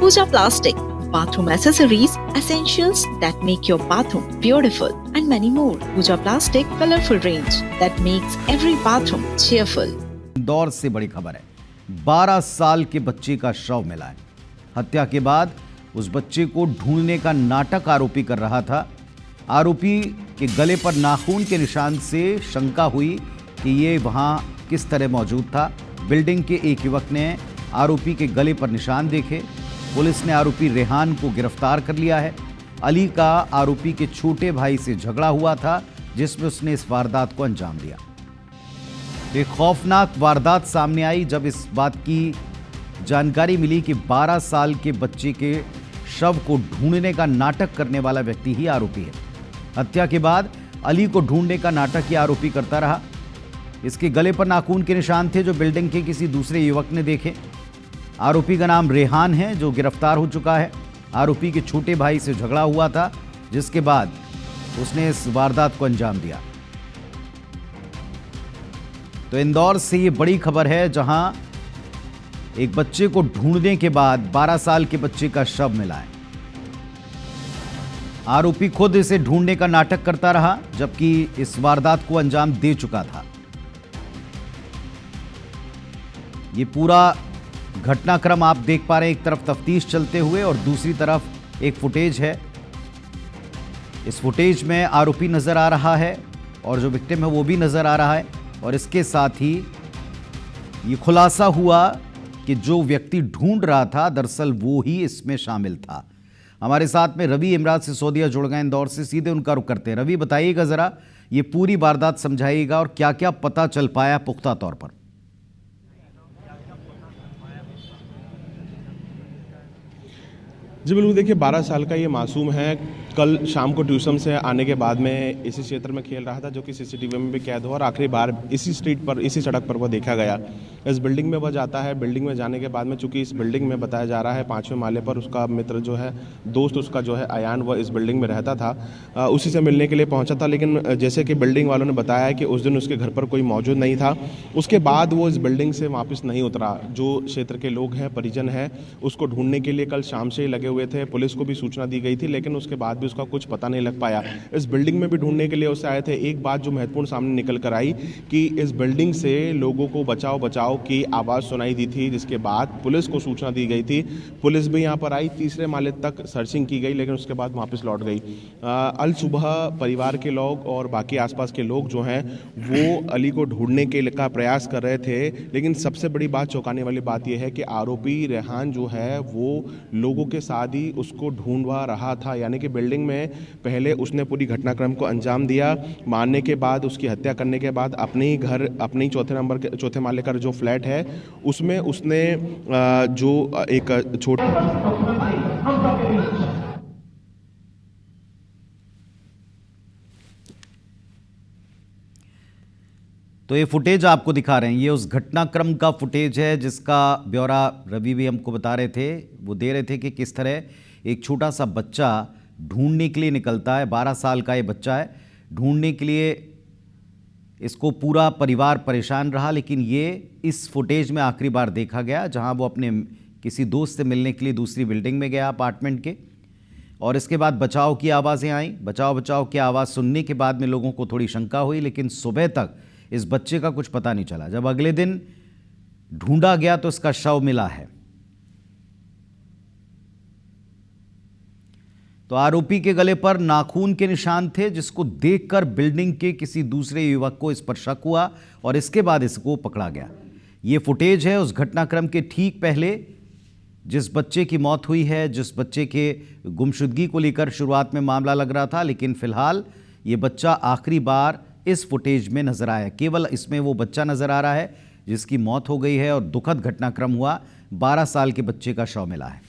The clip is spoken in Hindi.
Pooja Plastic, bathroom accessories, essentials that make your bathroom beautiful, and many more. Pooja Plastic, colorful range that makes every bathroom cheerful. Indore से बड़ी खबर है। 12 साल के बच्चे का शव मिला है। हत्या के बाद उस बच्चे को ढूंढने का नाटक आरोपी कर रहा था। आरोपी के गले पर नाखून के निशान से शंका हुई कि ये वहां किस तरह मौजूद था। बिल्डिंग के एक युवक ने आरोपी के गले पर निशान देखे। पुलिस ने आरोपी रेहान को गिरफ्तार कर लिया है। अली का आरोपी के छोटे भाई से झगड़ा हुआ था, जिसमें उसने इस वारदात को अंजाम दिया। एक खौफनाक वारदात सामने आई जब इस बात की जानकारी मिली कि 12 साल के बच्चे के शव को ढूंढने का नाटक करने वाला व्यक्ति ही आरोपी है। हत्या के बाद अली को ढूंढने का नाटक ही आरोपी करता रहा। इसके गले पर नाखून के निशान थे जो बिल्डिंग के किसी दूसरे युवक ने देखे। आरोपी का नाम रेहान है, जो गिरफ्तार हो चुका है। आरोपी के छोटे भाई से झगड़ा हुआ था, जिसके बाद उसने इस वारदात को अंजाम दिया। तो इंदौर से ये बड़ी खबर है, जहां एक बच्चे को ढूंढने के बाद 12 साल के बच्चे का शव मिला है। आरोपी खुद इसे ढूंढने का नाटक करता रहा, जबकि इस वारदात को अंजाम दे चुका था। ये पूरा घटनाक्रम आप देख पा रहे हैं। एक तरफ तफ्तीश चलते हुए और दूसरी तरफ एक फुटेज है। इस फुटेज में आरोपी नजर आ रहा है और जो विक्टिम है वो भी नजर आ रहा है। और इसके साथ ही ये खुलासा हुआ कि जो व्यक्ति ढूंढ रहा था दरअसल वो ही इसमें शामिल था। हमारे साथ में रवि इमराज सिसोदिया जुड़ गए इंदौर से, सीधे उनका रुख करते हैं। रवि, बताइएगा जरा, ये पूरी वारदात समझाइएगा और क्या क्या पता चल पाया पुख्ता तौर पर। जी बिल्कुल, देखिए 12 साल का ये मासूम है। कल शाम को ट्यूशन से आने के बाद में इसी क्षेत्र में खेल रहा था, जो कि सीसीटीवी में भी कैद हुआ और आखिरी बार इसी स्ट्रीट पर, इसी सड़क पर वह देखा गया। इस बिल्डिंग में वह जाता है। बिल्डिंग में जाने के बाद में, चूंकि इस बिल्डिंग में बताया जा रहा है 5वें माले पर उसका मित्र जो है, दोस्त उसका जो है अयान, वह इस बिल्डिंग में रहता था। उसी से मिलने के लिए पहुंचा था, लेकिन जैसे कि बिल्डिंग वालों ने बताया कि उस दिन उसके घर पर कोई मौजूद नहीं था। उसके बाद वो इस बिल्डिंग से वापस नहीं उतरा। जो क्षेत्र के लोग हैं, परिजन हैं, उसको ढूंढने के लिए कल शाम से ही लगे हुए थे। पुलिस को भी सूचना दी गई थी, लेकिन उसके बाद भी उसका कुछ पता नहीं लग पाया। इस बिल्डिंग में भी ढूंढने के लिए उसे आए थे। एक बात जो महत्वपूर्ण सामने निकल कर आई कि इस बिल्डिंग से लोगों को बचाओ बचाओ की आवाज़ सुनाई दी थी, जिसके बाद पुलिस को सूचना दी गई थी। पुलिस भी यहाँ पर आई, 3रे माले तक सर्चिंग की गई, लेकिन उसके बाद वापस लौट गई। अल सुबह परिवार के लोग और बाकी आसपास के लोग जो हैं वो अली को ढूंढने के का प्रयास कर रहे थे। लेकिन सबसे बड़ी बात, चौंकाने वाली बात यह है कि आरोपी रेहान जो है वो लोगों के साथ ही उसको ढूंढवा रहा था। यानी कि बिल्डिंग में पहले उसने पूरी घटनाक्रम को अंजाम दिया। मारने के बाद, उसकी हत्या करने के बाद अपने ही घर, अपने ही चौथे माले का जो फ्लैट है उसमें उसने जो एक छोटा तो ये फुटेज आपको दिखा रहे हैं, ये उस घटनाक्रम का फुटेज है जिसका ब्यौरा रवि भी हमको बता रहे थे। वो दे रहे थे कि किस तरह एक छोटा सा बच्चा ढूंढने के लिए निकलता है। 12 साल का ये बच्चा है। ढूंढने के लिए इसको पूरा परिवार परेशान रहा, लेकिन ये इस फुटेज में आखिरी बार देखा गया जहां वो अपने किसी दोस्त से मिलने के लिए दूसरी बिल्डिंग में गया अपार्टमेंट के। और इसके बाद बचाव की आवाज़ें आईं। बचाव की आवाज़ सुनने के बाद में लोगों को थोड़ी शंका हुई, लेकिन सुबह तक इस बच्चे का कुछ पता नहीं चला। जब अगले दिन ढूंढा गया तो इसका शव मिला है। तो आरोपी के गले पर नाखून के निशान थे, जिसको देखकर बिल्डिंग के किसी दूसरे युवक को इस पर शक हुआ और इसके बाद इसको पकड़ा गया। यह फुटेज है उस घटनाक्रम के ठीक पहले जिस बच्चे की मौत हुई है, जिस बच्चे के गुमशुदगी को लेकर शुरुआत में मामला लग रहा था, लेकिन फिलहाल ये बच्चा आखिरी बार इस फुटेज में नजर आया। केवल इसमें वो बच्चा नजर आ रहा है जिसकी मौत हो गई है और दुखद घटनाक्रम हुआ। 12 साल के बच्चे का शव मिला है।